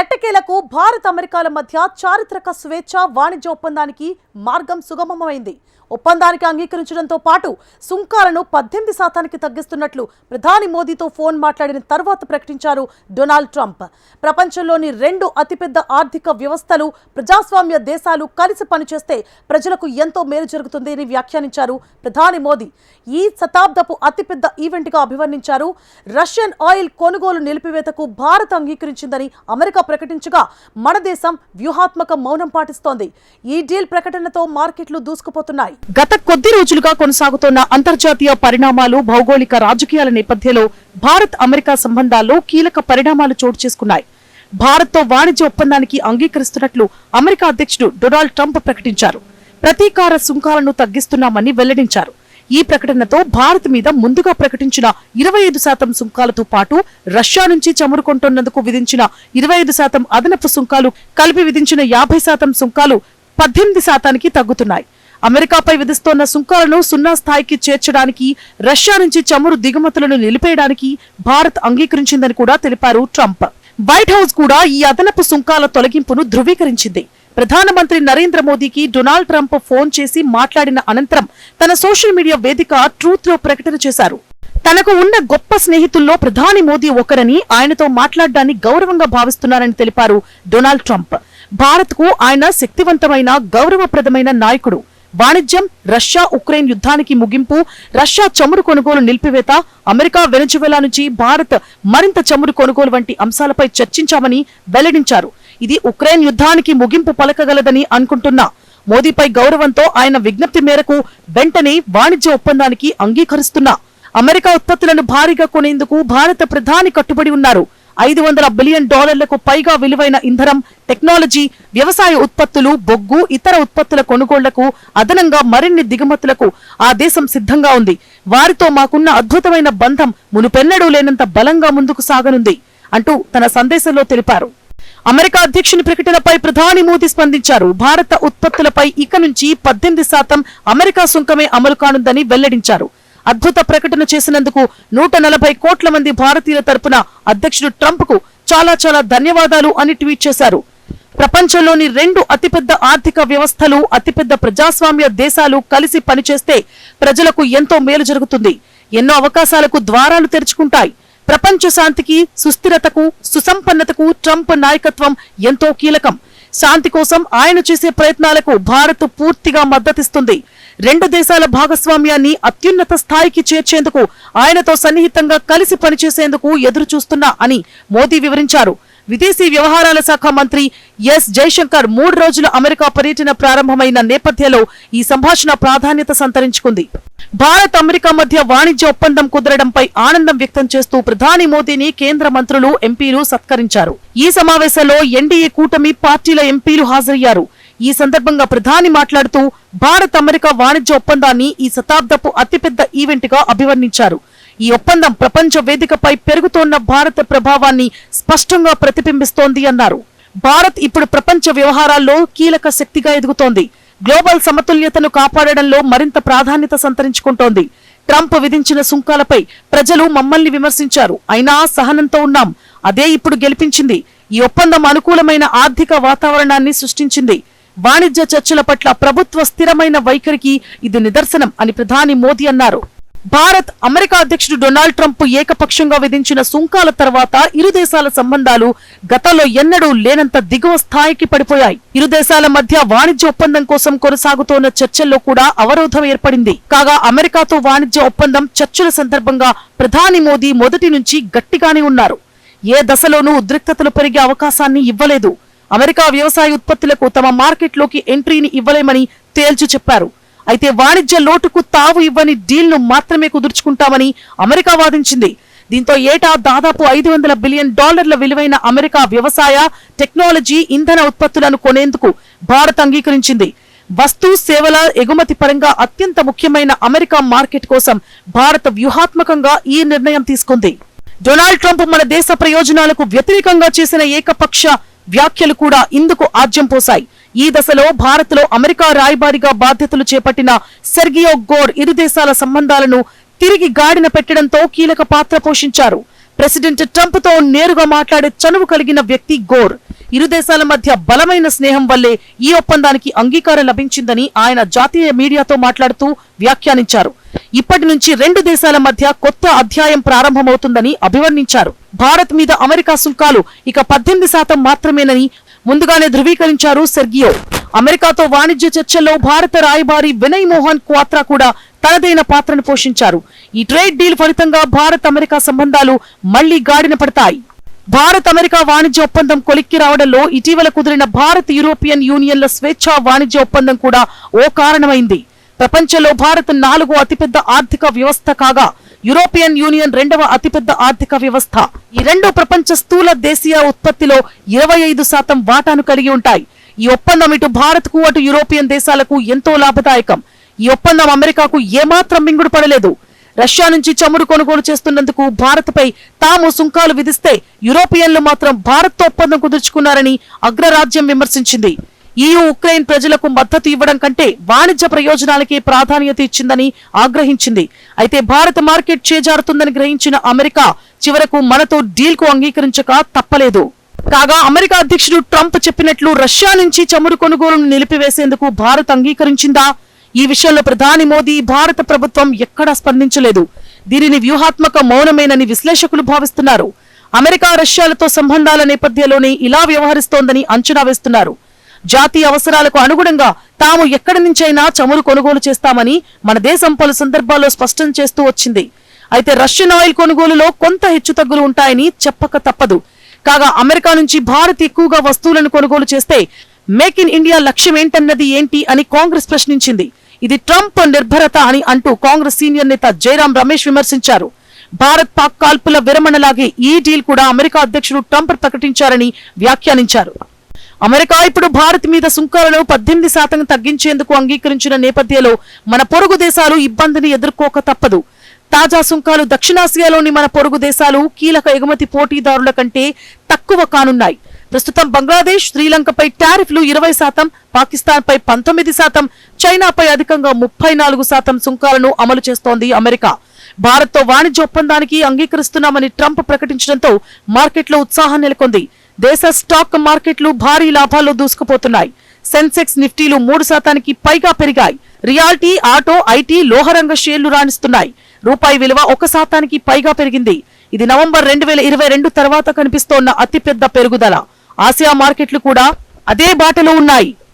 ఎట్టకేలకు భారత్ అమెరికాల మధ్య చారిత్రక స్వేచ్ఛ వాణిజ్య ఒప్పందానికి మార్గం సుగమమైంది. ఒప్పందానికి అంగీకరించడంతో పాటు సుంకాలను 18% తగ్గిస్తున్నట్లు ప్రధాని మోదీతో ఫోన్ మాట్లాడిన తర్వాత ప్రకటించారు డొనాల్డ్ ట్రంప్. ప్రపంచంలోని 2 అతిపెద్ద ఆర్థిక వ్యవస్థలు, ప్రజాస్వామ్య దేశాలు కలిసి పనిచేస్తే ప్రజలకు ఎంతో మేలు జరుగుతుంది అని వ్యాఖ్యానించారు ప్రధాని మోదీ. ఈ శతాబ్దపు అతిపెద్ద ఈవెంట్గా అభివర్ణించారు. రష్యన్ ఆయిల్ కొనుగోలు నిలిపివేతకు భారత్ అంగీకరించిందని అమెరికా ప్రకటించగా మన దేశం వ్యూహాత్మక మౌనం పాటిస్తోంది. ఈ డీల్ ప్రకటనతో మార్కెట్లు దూసుకుపోతున్నాయి. గత కొద్ది రోజులుగా కొనసాగుతున్న అంతర్జాతీయ పరిణామాలు, భౌగోళిక రాజకీయాల నేపథ్యంలో భారత్ అమెరికా సంబంధాల్లో కీలక పరిణామాలు చోటు చేసుకున్నాయి. భారత్తో వాణిజ్య ఒప్పందానికి అంగీకరిస్తున్నట్లు అమెరికా అధ్యక్షుడు డొనాల్డ్ ట్రంప్ ప్రకటించారు. ప్రతీకార సుంకాలను తగ్గిస్తున్నామని వెల్లడించారు. ఈ ప్రకటనతో భారత్ మీద ముందుగా ప్రకటించిన 25% సుంకాలతో పాటు రష్యా నుంచి చమురు కొంటున్నందుకు విధించిన 25% అదనపు సుంకాలు కలిపి విధించిన 50% సుంకాలు 18%కి తగ్గుతున్నాయి. అమెరికాపై విధిస్తోన్న సుంకాలను 0 స్థాయికి చేర్చడానికి, రష్యా నుంచి చమురు దిగుమతులను నిలిపేయడానికి భారత్ అంగీకరించిందని కూడా తెలిపారు ట్రంప్. వైట్ హౌస్ కూడా ఈ అదనపు సుంకాల తొలగింపును ధృవీకరించింది. ప్రధానమంత్రి నరేంద్ర మోదీకి డొనాల్డ్ ట్రంప్ ఫోన్ చేసి మాట్లాడిన అనంతరం తన సోషల్ మీడియా వేదిక ట్రూత్ లో ప్రకటన చేశారు. తనకు ఉన్న గొప్ప స్నేహితుల్లో ప్రధాని మోదీ ఒకరని, ఆయనతో మాట్లాడడాన్ని గౌరవంగా భావిస్తున్నారని తెలిపారు డొనాల్డ్ ట్రంప్. భారత్ కు ఆయన శక్తివంతమైన, గౌరవప్రదమైన నాయకుడు. వాణిజ్యం, రష్యా ఉక్రెయిన్ యుద్ధానికి ముగింపు, రష్యా చమురు కొనుగోలు నిలిపివేత, అమెరికా వెనెజువెలా నుంచి భారత్ మరింత చమురు కొనుగోలు వంటి అంశాలపై చర్చించామని వెల్లడించారు. ఇది ఉక్రెయిన్ యుద్ధానికి ముగింపు పలకగలదని అనుకుంటున్నా. మోదీపై గౌరవంతో ఆయన విజ్ఞప్తి మేరకు వెంటనే వాణిజ్య ఒప్పందానికి అంగీకరిస్తున్నా. అమెరికా ఉత్పత్తులను భారీగా కొనేందుకు భారత ప్రధాని కట్టుబడి ఉన్నారు. $500 బిలియన్ పైగా విలువైన ఇంధనం, టెక్నాలజీ, వ్యవసాయ ఉత్పత్తులు, బొగ్గు, ఇతర ఉత్పత్తుల కొనుగోళ్లకు అదనంగా మరిన్ని దిగుమతులకు ఆ దేశం సిద్ధంగా ఉంది. వారితో మాకున్న అద్భుతమైన బంధం మునుపెన్నడూ లేనంత బలంగా ముందుకు సాగనుంది అంటూ తన సందేశంలో తెలిపారు. అమెరికా అధ్యక్షుని ప్రకటనపై ప్రధాని మోదీ స్పందించారు. భారత ఉత్పత్తులపై ఇక నుంచి 18% అమెరికా సుంకమే అమలు కానుందని వెల్లడించారు. అద్భుత ప్రకటన చేసినందుకు 140 కోట్ల మంది భారతీయుల తరపున అధ్యక్షుడు ట్రంప్ కు చాలా ధన్యవాదాలు అని ట్వీట్ చేశారు. ప్రపంచంలోని 2 అతిపెద్ద ఆర్థిక వ్యవస్థలు, అతిపెద్ద ప్రజాస్వామ్య దేశాలు కలిసి పనిచేస్తే ప్రజలకు ఎంతో మేలు జరుగుతుంది. ఎన్నో అవకాశాలకు ద్వారాలు తెరుచుకుంటాయి. ప్రపంచ శాంతికి, సుస్థిరతకు, సుసంపన్నతకు ట్రంప్ నాయకత్వం ఎంతో కీలకం. శాంతి కోసం ఆయన చేసే ప్రయత్నాలకు భారత్ పూర్తిగా మద్దతిస్తుంది. 2 దేశాల భాగస్వామ్యాన్ని అత్యున్నత స్థాయికి చేర్చేందుకు, ఆయనతో సన్నిహితంగా కలిసి పనిచేసేందుకు ఎదురు చూస్తున్నా అని మోదీ వివరించారు. విదేశీ వ్యవహారాల శాఖ మంత్రి ఎస్ జైశంకర్ 3 రోజుల అమెరికా పర్యటన ప్రారంభమైన నేపథ్యంలో ఈ సంభాషణ ప్రాధాన్యత సంతరించుకుంది. భారత్ అమెరికా మధ్య వాణిజ్య ఒప్పందం కుదరడంపై ఆనందం వ్యక్తం చేస్తూ ప్రధాని మోదీని కేంద్ర మంత్రులు, ఎంపీలు సత్కరించారు. ఈ సమావేశంలో ఎన్డీఏ కూటమి పార్టీల ఎంపీలు హాజరయ్యారు. ఈ సందర్భంగా ప్రధాని మాట్లాడుతూ భారత్ అమెరికా వాణిజ్య ఒప్పందాన్ని ఈ శతాబ్దపు అతిపెద్ద ఈవెంట్ గా అభివర్ణించారు. ఈ ఒప్పందం ప్రపంచ వేదికపై పెరుగుతోన్న భారత ప్రభావాన్ని స్పష్టంగా ప్రతిబింబిస్తోంది అన్నారు. భారత్ ఇప్పుడు ప్రపంచ వ్యవహారాల్లో కీలక శక్తిగా ఎదుగుతోంది. గ్లోబల్ సమతుల్యతను కాపాడడంలో మరింత ప్రాధాన్యత సంతరించుకుంటోంది. ట్రంప్ విధించిన సుంకాలపై ప్రజలు మమ్మల్ని విమర్శించారు. అయినా సహనంతో ఉన్నాం. అదే ఇప్పుడు గెలిపించింది. ఈ ఒప్పందం అనుకూలమైన ఆర్థిక వాతావరణాన్ని సృష్టించింది. వాణిజ్య చర్చల పట్ల ప్రభుత్వ స్థిరమైన వైఖరికి ఇది నిదర్శనం అని ప్రధాని మోదీ అన్నారు. భారత్ అమెరికా అధ్యక్షుడు డొనాల్డ్ ట్రంప్ ఏకపక్షంగా విధించిన సుంకాల తర్వాత ఇరు దేశాల సంబంధాలు గతంలో ఎన్నడూ లేనంత దిగువ స్థాయికి పడిపోయాయి. ఇరు దేశాల మధ్య వాణిజ్య ఒప్పందం కోసం కొనసాగుతోన్న చర్చల్లో కూడా అవరోధం ఏర్పడింది. కాగా అమెరికాతో వాణిజ్య ఒప్పందం చర్చల సందర్భంగా ప్రధాని మోదీ మొదటి నుంచి గట్టిగానే ఉన్నారు. ఏ దశలోనూ ఉద్రిక్తతలు పెరిగే అవకాశాన్ని ఇవ్వలేదు. అమెరికా వ్యవసాయ ఉత్పత్తులకు తమ మార్కెట్లోకి ఎంట్రీని ఇవ్వలేమని తేల్చి చెప్పారు. అయితే వాణిజ్య లోటుకు తావు ఇవ్వని డీల్ను మాత్రమే కుదుర్చుకుంటామని అమెరికా వాదించింది. దీంతో ఏటా దాదాపు $500 బిలియన్ విలువైన అమెరికా వ్యవసాయ, టెక్నాలజీ, ఇంధన ఉత్పత్తులను కొనేందుకు భారత్ అంగీకరించింది. వస్తు సేవల ఎగుమతి పరంగా అత్యంత ముఖ్యమైన అమెరికా మార్కెట్ కోసం భారత్ వ్యూహాత్మకంగా ఈ నిర్ణయం తీసుకుంది. డొనాల్డ్ ట్రంప్ మన దేశ ప్రయోజనాలకు వ్యతిరేకంగా చేసిన ఏకపక్ష వ్యాఖ్యలు కూడా ఇందుకు ఆజ్యం పోశాయి. ఈ దశలో భారత్ లో అమెరికా రాయబారిగా బాధ్యతలు చేపట్టిన సెర్గియో గోర్ ఇరు దేశాల సంబంధాలను తిరిగి గాడిన పెట్టడంతో కీలక పాత్ర పోషించారు. ప్రెసిడెంట్ ట్రంప్ తో నేరుగా మాట్లాడే చనువు కలిగిన వ్యక్తి గోర్. ఇరు దేశాల మధ్య బలమైన స్నేహం వల్లే ఈ ఒప్పందానికి అంగీకారం లభించిందని ఆయన జాతీయ మీడియాతో మాట్లాడుతూ వ్యాఖ్యానించారు. ఇప్పటి నుంచి రెండు దేశాల మధ్య కొత్త అధ్యాయం ప్రారంభమవుతుందని అభివర్ణించారు. భారత్ మీద అమెరికా సుంకాలు ఇక 18% మాత్రమేనని ముందుగానే ధృవీకరించారు సెర్గియో. అమెరికాతో వాణిజ్య చర్చల్లో భారత రాయబారి వినయ్ మోహన్ క్వాత్రా కూడా తనదైన పాత్రను పోషించారు. ఈ ట్రేడ్ డీల్ ఫలితంగా భారత్ అమెరికా సంబంధాలు మళ్లీ గాడిన పడతాయి. భారత్ అమెరికా వాణిజ్య ఒప్పందం కొలిక్కి రావడంలో ఇటీవల కుదిరిన భారత్ యూరోపియన్ యూనియన్ల స్వేచ్ఛా వాణిజ్య ఒప్పందం కూడా ఓ కారణమైంది. ప్రపంచంలో భారత్ 4వ అతిపెద్ద ఆర్థిక వ్యవస్థ కాగా యూరోపియన్ యూనియన్ 2వ అతిపెద్ద ఆర్థిక వ్యవస్థ. ఈ రెండు ప్రపంచ స్థూల దేశీయ ఉత్పత్తిలో 25% వాటాను కలిగి ఉంటాయి. ఈ ఒప్పందం ఇటు భారత్ కు అటు యూరోపియన్ దేశాలకు ఎంతో లాభదాయకం. ఈ ఒప్పందం అమెరికాకు ఏమాత్రం మింగుడు పడలేదు. రష్యా నుంచి చమురు కొనుగోలు చేస్తున్నందుకు భారత్ పై తాము సుంకాలు విధిస్తే యూరోపియన్లు మాత్రం భారత్ తో ఒప్పందం కుదుర్చుకున్నారని అగ్రరాజ్యం విమర్శించింది. ఉక్రెయిన్ ప్రజలకు మద్దతు ఇవ్వడం కంటే వాణిజ్య ప్రయోజనాలకే ప్రాధాన్యత ఇచ్చిందని ఆగ్రహించింది. అయితే భారత మార్కెట్ చేజారుతుందని గ్రహించిన అమెరికా చివరకు మనతో డీల్ కు అంగీకరించక తప్పలేదు. కాగా అమెరికా అధ్యక్షుడు ట్రంప్ చెప్పినట్లు రష్యా నుంచి చమురు కొనుగోలును నిలిపివేసేందుకు భారత్ అంగీకరించిందా? ఈ విషయంలో ప్రధాని మోదీ, భారత ప్రభుత్వం ఎక్కడా స్పందించలేదు. దీనిని వ్యూహాత్మక మౌనమేనని విశ్లేషకులు భావిస్తున్నారు. అమెరికా రష్యాలతో సంబంధాల నేపథ్యంలోనే ఇలా వ్యవహరిస్తోందని అంచనా వేస్తున్నారు. జాతీయ అవసరాలకు అనుగుణంగా తాము ఎక్కడి నుంచైనా చమురు కొనుగోలు చేస్తామని మన దేశం పలు సందర్భాల్లో స్పష్టం చేస్తూ వచ్చింది. అయితే రష్యన్ ఆయిల్ కొనుగోలులో కొంత హెచ్చుతగ్గులు ఉంటాయని చెప్పక తప్పదు. కాగా అమెరికా నుంచి భారత్ ఎక్కువగా వస్తువులను కొనుగోలు చేస్తే మేక్ ఇన్ ఇండియా లక్ష్యం ఏంటన్నది ఏంటి అని కాంగ్రెస్ ప్రశ్నించింది. ఇది ట్రంప్ నిర్భరత అని అంటూ కాంగ్రెస్ సీనియర్ నేత జైరాం రమేష్ విమర్శించారు. భారత్ పాక్ కాల్పుల విరమణలాగే ఈ డీల్ కూడా అమెరికా అధ్యక్షుడు ట్రంప్ ప్రకటించారని వ్యాఖ్యానించారు. అమెరికా ఇప్పుడు భారత్ మీద సుంకాలను 18% తగ్గించేందుకు అంగీకరించిన నేపథ్యంలో మన పొరుగు దేశాలు ఇబ్బందిని ఎదుర్కోక తప్పదు. తాజా సుంకాలు దక్షిణాసియాలోని మన పొరుగు దేశాలు కీలక ఎగుమతి పోటీదారుల కంటే తక్కువ కానున్నాయి. ప్రస్తుతం బంగ్లాదేశ్, శ్రీలంకపై టారిఫ్లు 20%, పాకిస్తాన్ పై 19%, చైనాపై అధికంగా 34% సుంకాలను అమలు చేస్తోంది అమెరికా. భారత్ తో వాణిజ్య ఒప్పందానికి అంగీకరిస్తున్నామని ట్రంప్ ప్రకటించడంతో మార్కెట్లో ఉత్సాహం నెలకొంది. దేశ స్టాక్ మార్కెట్లు భారీ లాభాల్లో దూసుకుపోతున్నాయి. సెన్సెక్స్, నిఫ్టీలు 3% పైగా పెరిగాయి. రియాల్టీ, ఆటో, ఐటీ, లోహరంగ షేర్లు రాణిస్తున్నాయి. రూపాయి విలువ 1% పైగా పెరిగింది. ఇది నవంబర్ 2022 తర్వాత కనిపిస్తోన్న అతిపెద్ద పెరుగుదల. ఆసియా మార్కెట్లు కూడా అదే బాటలో ఉన్నాయి.